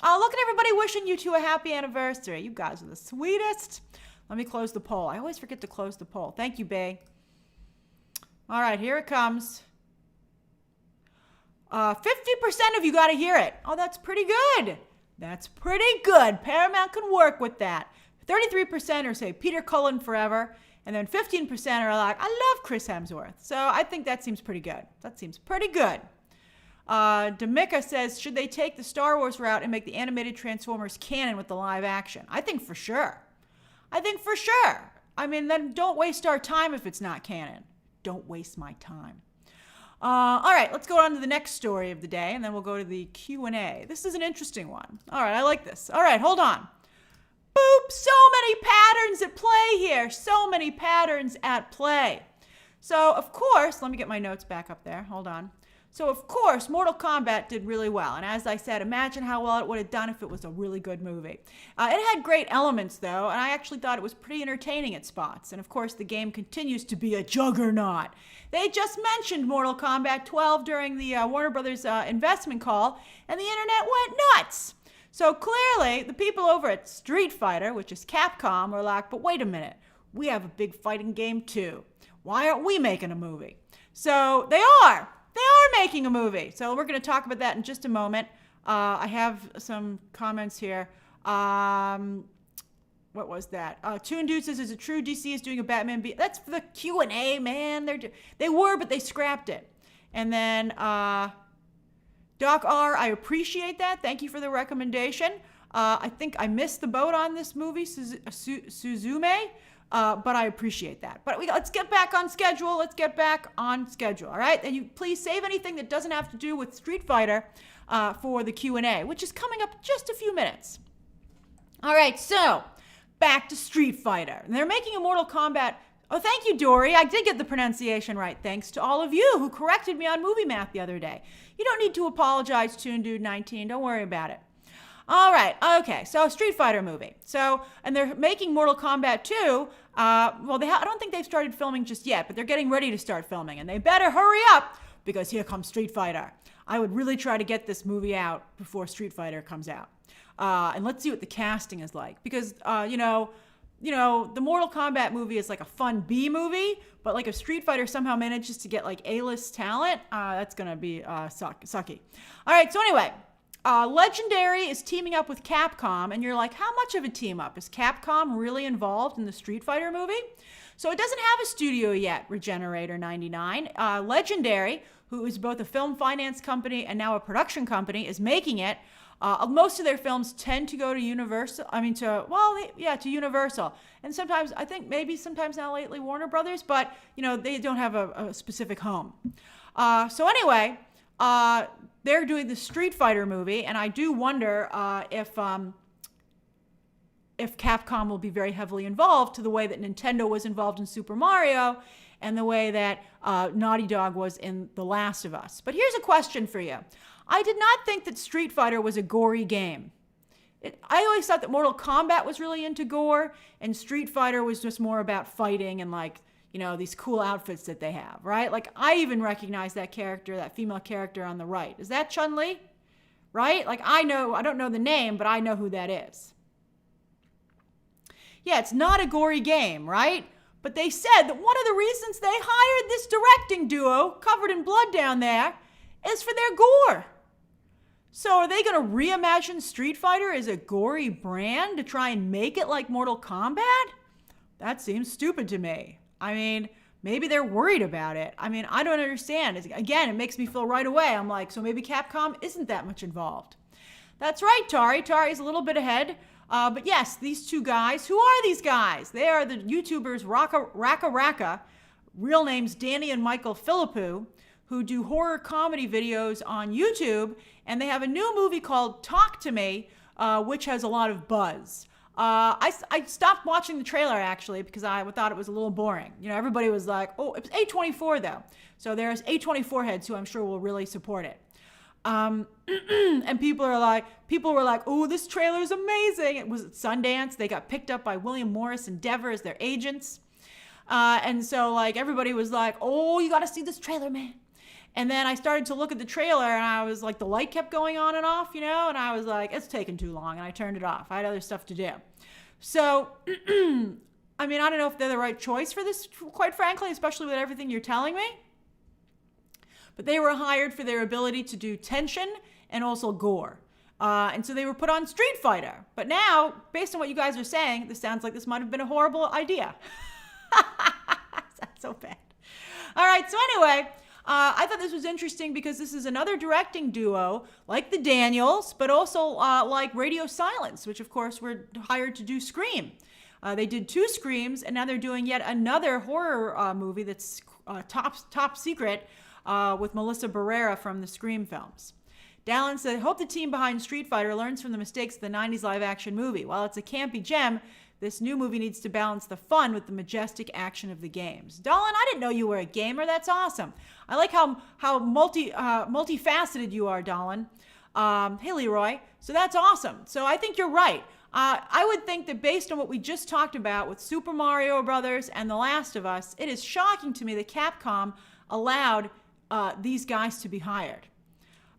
Look at everybody wishing you two a happy anniversary. You guys are the sweetest. Let me close the poll. I always forget to close the poll. Thank you, Bay. All right, here it comes. 50% of you got to hear it. Oh, that's pretty good. That's pretty good. Paramount can work with that. 33% are say Peter Cullen forever, and then 15% are like, I love Chris Hemsworth. So I think that seems pretty good. That seems pretty good. Demika says, should they take the Star Wars route and make the animated Transformers canon with the live action? I think for sure. I mean, then don't waste our time if it's not canon. Don't waste my time. All right, let's go on to the next story of the day, and then we'll go to the Q&A. This is an interesting one. All right, I like this. All right, hold on. Boop, so many patterns at play here. So many patterns at play. So, of course, let me get my notes back up there. Hold on. So, of course, Mortal Kombat did really well. And as I said, imagine how well it would have done if it was a really good movie. It had great elements, though, and I actually thought it was pretty entertaining at spots. And, of course, the game continues to be a juggernaut. They just mentioned Mortal Kombat 12 during the Warner Brothers investment call, and the internet went nuts. So clearly, the people over at Street Fighter, which is Capcom, are like, but wait a minute, we have a big fighting game too. Why aren't we making a movie? So they are making a movie. So we're going to talk about that in just a moment. I have some comments here. What was that? Toon Dude says, is it true DC is doing a Batman beat? That's for the Q&A, man. They were, but they scrapped it. And then Doc R, I appreciate that. Thank you for the recommendation. I think I missed the boat on this movie, Suzume, but I appreciate that. But let's get back on schedule. All right? And you please save anything that doesn't have to do with Street Fighter for the Q&A, which is coming up in just a few minutes. All right, so back to Street Fighter. They're making a Mortal Kombat. Oh, thank you, Dory. I did get the pronunciation right. Thanks to all of you who corrected me on Movie Math the other day. You don't need to apologize, Toon Dude 19. Don't worry about it. All right. Okay. So Street Fighter movie. So, and they're making Mortal Kombat 2. I don't think they've started filming just yet, but they're getting ready to start filming, and they better hurry up because here comes Street Fighter. I would really try to get this movie out before Street Fighter comes out. And let's see what the casting is like, because the Mortal Kombat movie is like a fun B movie, but like if Street Fighter somehow manages to get like A-list talent, that's going to be sucky. All right, so anyway, Legendary is teaming up with Capcom, and you're like, how much of a team up? Is Capcom really involved in the Street Fighter movie? So it doesn't have a studio yet, Regenerator 99. Legendary, who is both a film finance company and now a production company, is making it. Most of their films tend to go to Universal. To Universal. And sometimes, I think sometimes now lately Warner Brothers, but, they don't have a specific home. So anyway, they're doing the Street Fighter movie, and I do wonder if Capcom will be very heavily involved to the way that Nintendo was involved in Super Mario and the way that Naughty Dog was in The Last of Us. But here's a question for you. I did not think that Street Fighter was a gory game. I always thought that Mortal Kombat was really into gore, and Street Fighter was just more about fighting and these cool outfits that they have, right? Like, I even recognize that character, that female character on the right. Is that Chun-Li? Right? Like, I don't know the name, but I know who that is. Yeah, it's not a gory game, right? But they said that one of the reasons they hired this directing duo, covered in blood down there, is for their gore. So are they going to reimagine Street Fighter as a gory brand to try and make it like Mortal Kombat? That seems stupid to me. I mean, maybe they're worried about it. I mean, I don't understand. Again, it makes me feel right away. I'm like, so maybe Capcom isn't that much involved. That's right, Tari. Tari's a little bit ahead. But yes, these two guys. Who are these guys? They are the YouTubers Raka, real names Danny and Michael Philippou, who do horror comedy videos on YouTube. And they have a new movie called Talk to Me, which has a lot of buzz. I stopped watching the trailer, actually, because I thought it was a little boring. Everybody was like, oh, it was A24, though. So there's A24 heads who I'm sure will really support it. And people were like, oh, this trailer is amazing. It was at Sundance. They got picked up by William Morris Endeavor as their agents. And so like everybody was like, oh, you got to see this trailer, man. And then I started to look at the trailer and I was like, the light kept going on and off, and I was like, it's taking too long, and I turned it off. I had other stuff to do. So, I mean, I don't know if they're the right choice for this, quite frankly, especially with everything you're telling me. But they were hired for their ability to do tension and also gore. And so they were put on Street Fighter. But now, based on what you guys are saying, this sounds like this might have been a horrible idea. That's so bad. All right, so anyway, I thought this was interesting because this is another directing duo like the Daniels, but also like Radio Silence, which of course were hired to do Scream. They did 2 Screams, and now they're doing yet another horror movie that's top secret with Melissa Barrera from the Scream films. Dallin said, hope the team behind Street Fighter learns from the mistakes of the 90s live-action movie. While it's a campy gem, this new movie needs to balance the fun with the majestic action of the games. Dallin, I didn't know you were a gamer. That's awesome. I like how multifaceted you are, Dallin. Hey, Leroy. So that's awesome. So I think you're right. I would think that based on what we just talked about with Super Mario Brothers and The Last of Us, it is shocking to me that Capcom allowed these guys to be hired.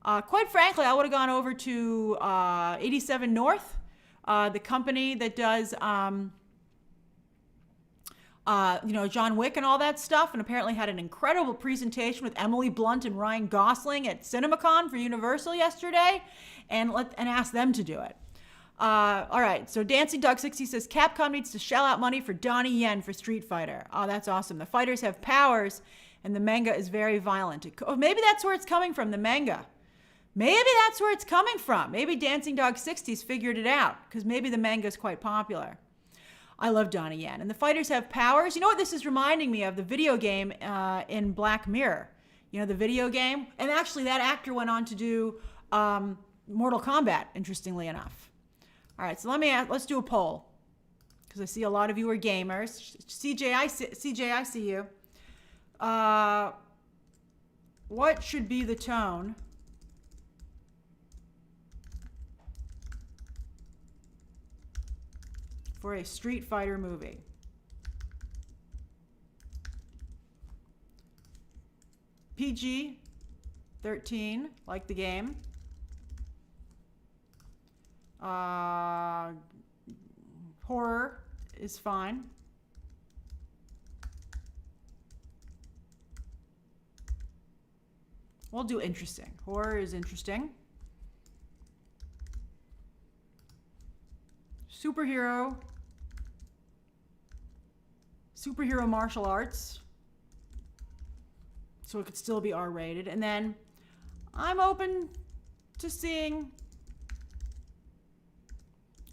Quite frankly, I would have gone over to 87 North, the company that does, John Wick and all that stuff, and apparently had an incredible presentation with Emily Blunt and Ryan Gosling at CinemaCon for Universal yesterday, and ask them to do it. All right, so Dancing Dog 60 says Capcom needs to shell out money for Donnie Yen for Street Fighter. Oh, that's awesome. The fighters have powers, and the manga is very violent. Maybe that's where it's coming from, the manga. Maybe that's where it's coming from. Maybe Dancing Dog 60's figured it out, because maybe the manga is quite popular. I love Donnie Yen. And the fighters have powers. You know what this is reminding me of? The video game in Black Mirror. You know, the video game? And actually, that actor went on to do Mortal Kombat, interestingly enough. All right, so let's do a poll, because I see a lot of you are gamers. CJ, I see you. What should be the tone for a Street Fighter movie? PG-13, like the game. Horror is fine. We'll do interesting. Horror is interesting. Superhero martial arts. So it could still be R-rated. And then I'm open to seeing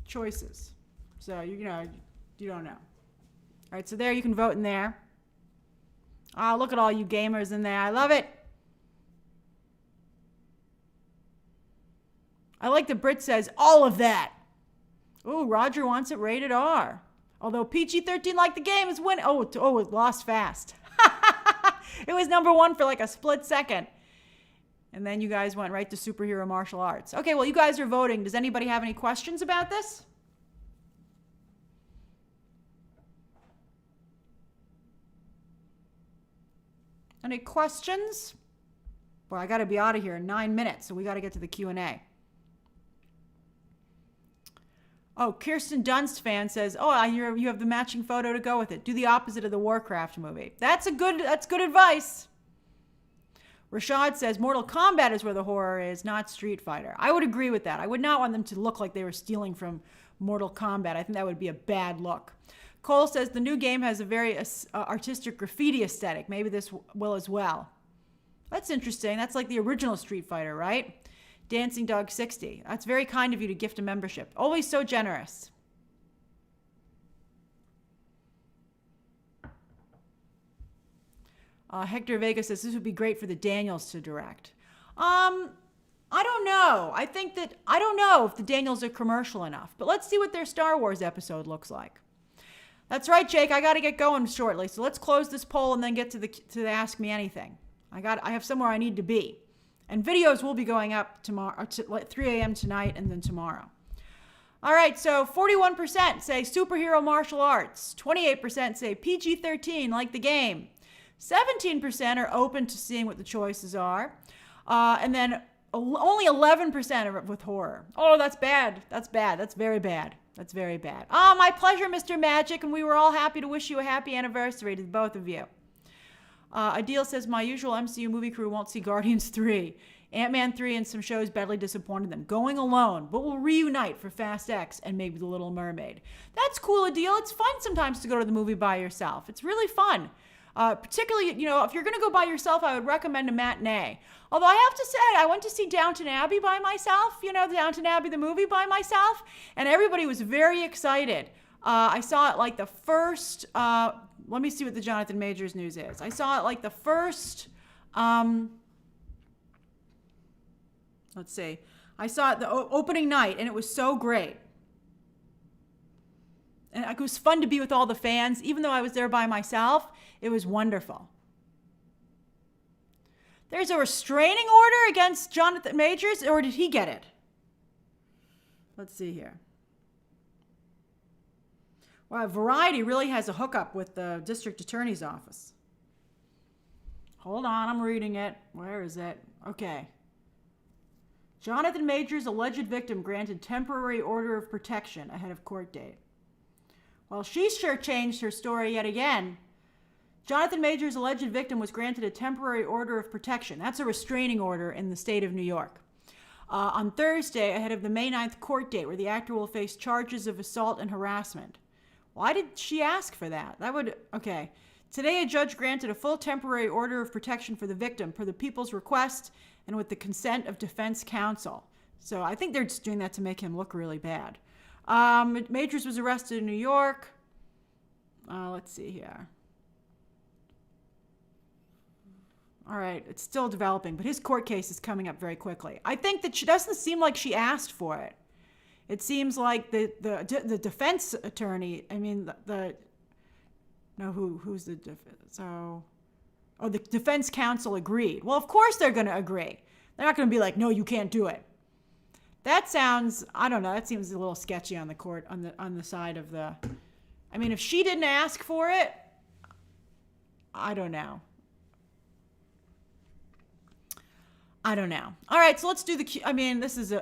choices. So, you don't know. All right, so there you can vote in there. Oh, look at all you gamers in there. I love it. I like that Brit says all of that. Ooh, Roger wants it rated R. Although PG-13 like the game is win. Oh, it lost fast. It was number 1 for like a split second. And then you guys went right to superhero martial arts. Okay, well, you guys are voting. Does anybody have any questions about this? Any questions? Well, I got to be out of here in 9 minutes, so we got to get to the Q&A. Oh, Kirsten Dunst fan says, "Oh, I hear you have the matching photo to go with it. Do the opposite of the Warcraft movie." That's good advice. Rashad says, "Mortal Kombat is where the horror is, not Street Fighter." I would agree with that. I would not want them to look like they were stealing from Mortal Kombat. I think that would be a bad look. Cole says, "The new game has a very artistic graffiti aesthetic. Maybe this will as well." That's interesting. That's like the original Street Fighter, right? Dancing Dog 60. That's very kind of you to gift a membership. Always so generous. Hector Vega says this would be great for the Daniels to direct. I don't know. I don't know if the Daniels are commercial enough, but let's see what their Star Wars episode looks like. That's right, Jake. I got to get going shortly. So let's close this poll and then get to the Ask Me Anything. I have somewhere I need to be. And videos will be going up tomorrow, at 3 a.m. tonight and then tomorrow. All right, so 41% say superhero martial arts. 28% say PG-13, like the game. 17% are open to seeing what the choices are. And then only 11% are with horror. Oh, that's bad. That's bad. That's very bad. That's very bad. Oh, my pleasure, Mr. Magic, and we were all happy to wish you a happy anniversary to both of you. Adil says, my usual MCU movie crew won't see Guardians 3. Ant-Man 3 and some shows badly disappointed them. Going alone, but will reunite for Fast X and maybe The Little Mermaid. That's cool, Adil. It's fun sometimes to go to the movie by yourself. It's really fun. Particularly, if you're going to go by yourself, I would recommend a matinee. Although I have to say, I went to see Downton Abbey by myself, Downton Abbey, the movie, by myself, and everybody was very excited. I saw it like the first, let me see what the Jonathan Majors news is. I saw it like the first, let's see. I saw it the opening night, and it was so great. And it was fun to be with all the fans. Even though I was there by myself, it was wonderful. There's a restraining order against Jonathan Majors, or did he get it? Let's see here. Wow, Variety really has a hookup with the district attorney's office. Hold on, I'm reading it. Where is it? Okay. Jonathan Majors' alleged victim granted temporary order of protection ahead of court date. Well, she sure changed her story yet again. Jonathan Majors' alleged victim was granted a temporary order of protection. That's a restraining order in the state of New York. On Thursday, ahead of the May 9th court date, where the actor will face charges of assault and harassment. Why did she ask for that? Okay. Today, a judge granted a full temporary order of protection for the victim per the people's request and with the consent of defense counsel. So I think they're just doing that to make him look really bad. Majors was arrested in New York. Let's see here. All right, it's still developing, but his court case is coming up very quickly. I think that she doesn't seem like she asked for it. It seems like the defense attorney. I mean, who's the defense? The defense counsel agreed. Well, of course they're going to agree. They're not going to be like, no, you can't do it. That sounds, I don't know, that seems a little sketchy on the court, on the side of the, I mean, if she didn't ask for it, I don't know. All right, so let's do this is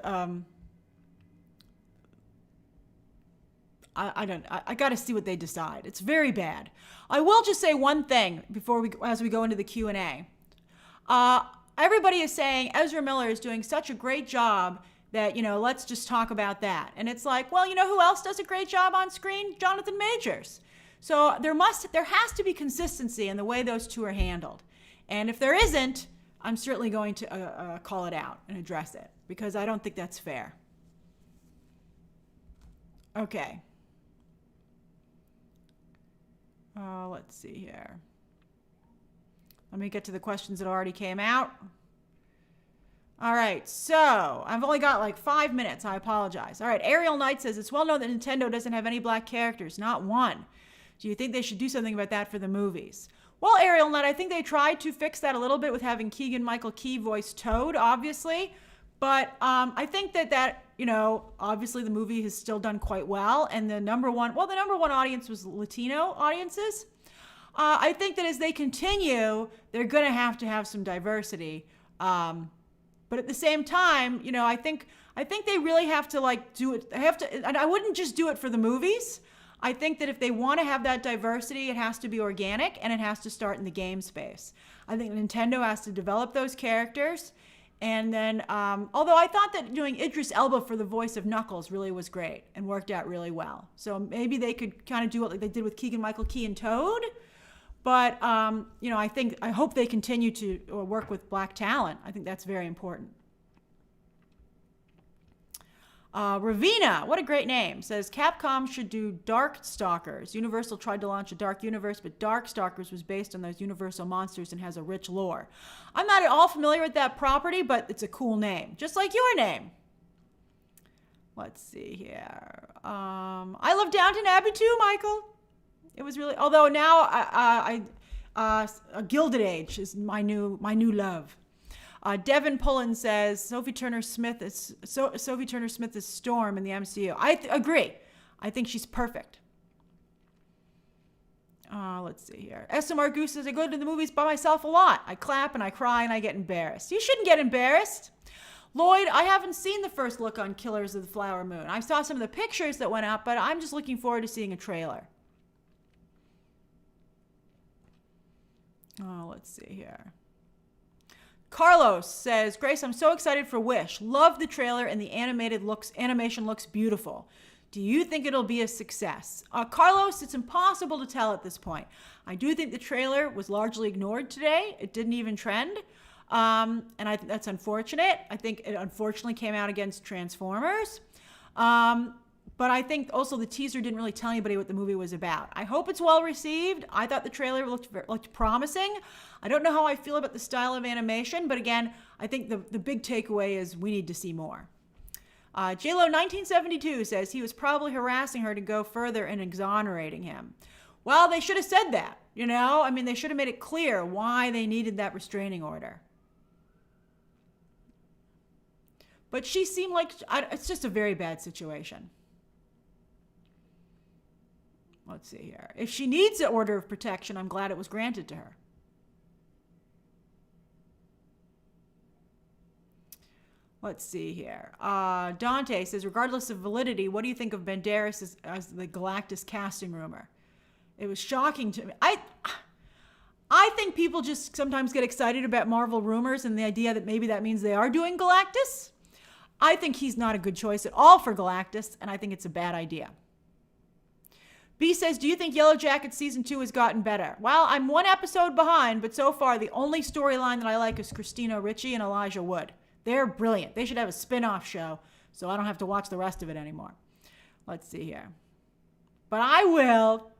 I got to see what they decide. It's very bad. I will just say one thing as we go into the Q&A. Everybody is saying Ezra Miller is doing such a great job that, let's just talk about that. And it's like, well, who else does a great job on screen? Jonathan Majors. So there has to be consistency in the way those two are handled. And if there isn't, I'm certainly going to call it out and address it because I don't think that's fair. Okay. Let's see here. Let me get to the questions that already came out. All right, so I've only got like 5 minutes. I apologize. All right, Ariel Knight says, it's well known that Nintendo doesn't have any black characters, not one. Do you think they should do something about that for the movies? Well, Ariel Knight, I think they tried to fix that a little bit with having Keegan-Michael Key voice Toad, obviously. But I think that obviously the movie has still done quite well. And the number one audience was Latino audiences. I think that as they continue, they're going to have some diversity. But at the same time, I think they really have to do it. And I wouldn't just do it for the movies. I think that if they want to have that diversity, it has to be organic and it has to start in the game space. I think Nintendo has to develop those characters. And then, although I thought that doing Idris Elba for the voice of Knuckles really was great and worked out really well. So maybe they could kind of do it like they did with Keegan-Michael Key and Toad. But, I hope they continue to work with black talent. I think that's very important. Ravina, what a great name, says Capcom should do Darkstalkers. Universal tried to launch a Dark Universe, but Darkstalkers was based on those Universal monsters and has a rich lore. I'm not at all familiar with that property, but it's a cool name, just like your name. Let's see here. I love Downton Abbey too, Michael. It was really, although now Gilded Age is my new love. Devin Pullen says Sophie Turner-Smith is Storm in the MCU. I agree. I think she's perfect. Let's see here. SMR Goose says, I go to the movies by myself a lot. I clap and I cry and I get embarrassed. You shouldn't get embarrassed. Lloyd, I haven't seen the first look on Killers of the Flower Moon. I saw some of the pictures that went out, but I'm just looking forward to seeing a trailer. Let's see here. Carlos says, Grace, I'm so excited for Wish. Love the trailer and the animation looks beautiful. Do you think it'll be a success? Carlos, it's impossible to tell at this point. I do think the trailer was largely ignored today. It didn't even trend. And I think that's unfortunate. I think it unfortunately came out against Transformers. But I think also the teaser didn't really tell anybody what the movie was about. I hope it's well received. I thought the trailer looked promising. I don't know how I feel about the style of animation, but again, I think the big takeaway is we need to see more. JLo1972 says he was probably harassing her to go further in exonerating him. Well, they should have said that, you know? I mean, they should have made it clear why they needed that restraining order. But she seemed like it's just a very bad situation. Let's see here. If she needs an order of protection, I'm glad it was granted to her. Let's see here. Dante says, regardless of validity, what do you think of Banderas as the Galactus casting rumor? It was shocking to me. I think people just sometimes get excited about Marvel rumors and the idea that maybe that means they are doing Galactus. I think he's not a good choice at all for Galactus, and I think it's a bad idea. B says, do you think Yellow Jacket Season 2 has gotten better? Well, I'm one episode behind, but so far the only storyline that I like is Christina Ricci and Elijah Wood. They're brilliant. They should have a spin-off show so I don't have to watch the rest of it anymore. Let's see here. But I will,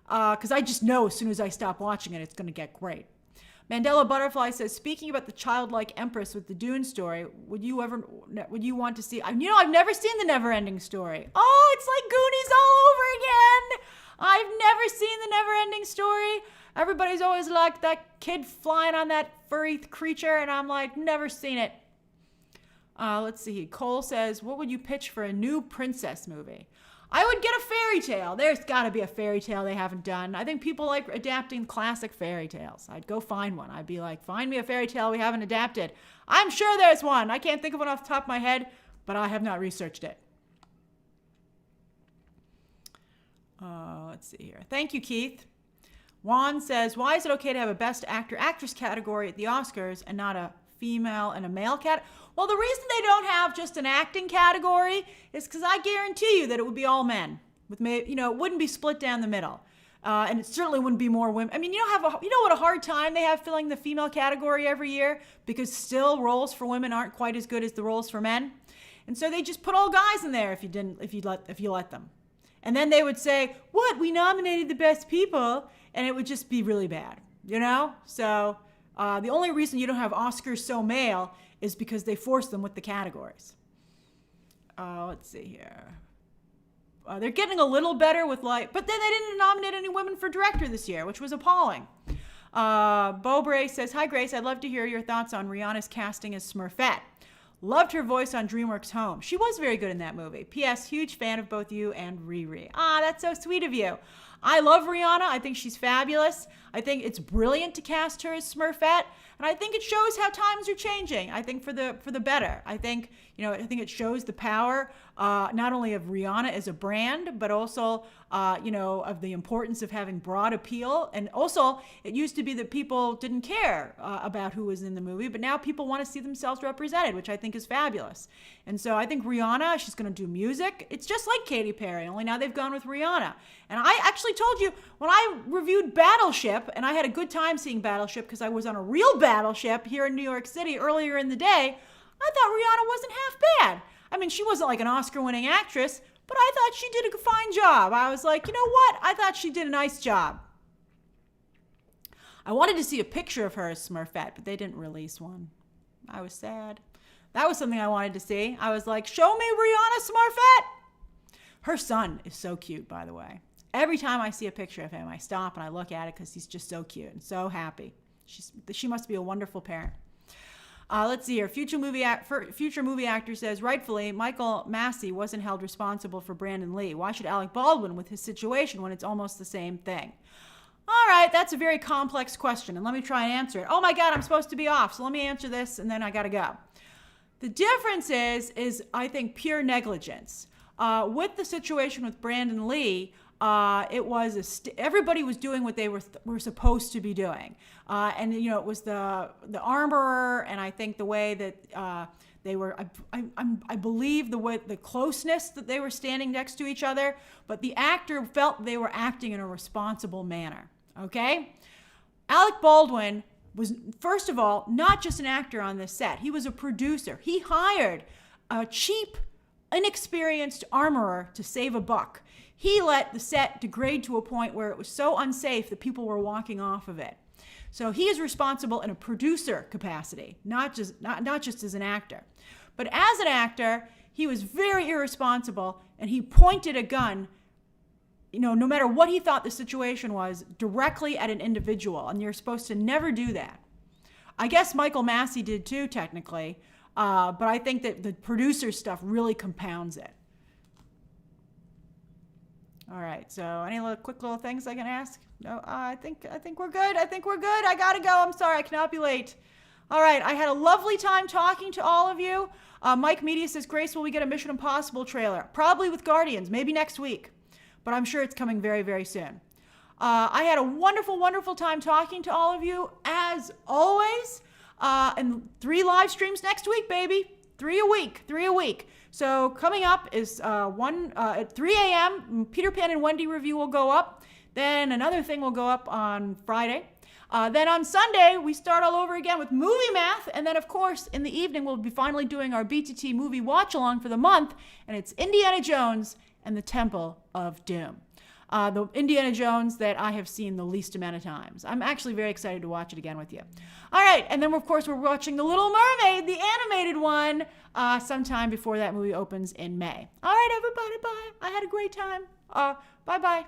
because I just know as soon as I stop watching it, it's going to get great. Mandela Butterfly says, speaking about the childlike empress with the Dune story, would you want to see, I've never seen the Never-Ending Story. Oh, it's like Goonies all over again. I've never seen the Never-Ending Story. Everybody's always like that kid flying on that furry creature, and I'm like, never seen it. Let's see. Cole says, what would you pitch for a new princess movie? I would get a fairy tale. There's got to be a fairy tale they haven't done. I think people like adapting classic fairy tales. I'd go find one. I'd be like, find me a fairy tale we haven't adapted. I'm sure there's one. I can't think of one off the top of my head, but I have not researched it. Let's see here. Thank you, Keith. Juan says, why is it okay to have a Best Actor/Actress category at the Oscars and not a female and a male category? Well, the reason they don't have just an acting category is because I guarantee you that it would be all men. It wouldn't be split down the middle. And it certainly wouldn't be more women. I mean, you know what a hard time they have filling the female category every year, because still roles for women aren't quite as good as the roles for men. And so they just put all guys in there if you let them. And then they would say, what? We nominated the best people, and it would just be really bad, you know? So the only reason you don't have Oscars so male is because they force them with the categories. Let's see here. They're getting a little better with but then they didn't nominate any women for director this year, which was appalling. Bobray says, hi Grace, I'd love to hear your thoughts on Rihanna's casting as Smurfette. Loved her voice on DreamWorks Home. She was very good in that movie. P.S. Huge fan of both you and Riri. That's so sweet of you. I love Rihanna. I think she's fabulous. I think it's brilliant to cast her as Smurfette. And I think it shows how times are changing. I think for the better. I think it shows the power not only of Rihanna as a brand, but also of the importance of having broad appeal. And also, it used to be that people didn't care about who was in the movie, but now people want to see themselves represented, which I think is fabulous. And so I think Rihanna, she's going to do music. It's just like Katy Perry, only now they've gone with Rihanna. And I actually told you when I reviewed Battleship, and I had a good time seeing Battleship because I was on a real battleship here in New York City earlier in the day, I thought Rihanna wasn't half bad. I mean, she wasn't like an Oscar-winning actress, but I thought she did a fine job. I was like, you know what? I thought she did a nice job. I wanted to see a picture of her as Smurfette, but they didn't release one. I was sad. That was something I wanted to see. I was like, show me Rihanna Smurfette. Her son is so cute, by the way. Every time I see a picture of him, I stop and I look at it because he's just so cute and so happy. She must be a wonderful parent. Let's see here. Future movie actor says, rightfully, Michael Massey wasn't held responsible for Brandon Lee. Why should Alec Baldwin with his situation when it's almost the same thing? All right, that's a very complex question, and let me try and answer it. Oh my God, I'm supposed to be off, so let me answer this, and then I gotta go. The difference is I think, pure negligence. With the situation with Brandon Lee, it was everybody was doing what they were supposed to be doing, and it was the armorer, and I think the way that they were, I believe the closeness that they were standing next to each other, but the actor felt they were acting in a responsible manner. Okay, Alec Baldwin was, first of all, not just an actor on this set. He was a producer. He hired a cheap, inexperienced armorer to save a buck. He let the set degrade to a point where it was so unsafe that people were walking off of it. So he is responsible in a producer capacity, not just as an actor. But as an actor, he was very irresponsible, and he pointed a gun, no matter what he thought the situation was, directly at an individual, and you're supposed to never do that. I guess Michael Massey did too, technically, but I think that the producer stuff really compounds it. All right, so any quick little things I can ask? No, I think we're good. I gotta go. I'm sorry, I cannot be late. All right, I had a lovely time talking to all of you. Mike Media says, Grace, will we get a Mission Impossible trailer? Probably with Guardians, maybe next week, but I'm sure it's coming very, very soon. I had a wonderful, wonderful time talking to all of you, as always. And 3 live streams next week, baby. 3 a week. So coming up is at 3 a.m., Peter Pan and Wendy review will go up. Then another thing will go up on Friday. Then on Sunday, we start all over again with movie math. And then, of course, in the evening, we'll be finally doing our BTT movie watch-along for the month. And it's Indiana Jones and the Temple of Doom. The Indiana Jones that I have seen the least amount of times. I'm actually very excited to watch it again with you. All right, and then, of course, we're watching The Little Mermaid, the animated one, sometime before that movie opens in May. All right, everybody, bye. I had a great time. Bye-bye.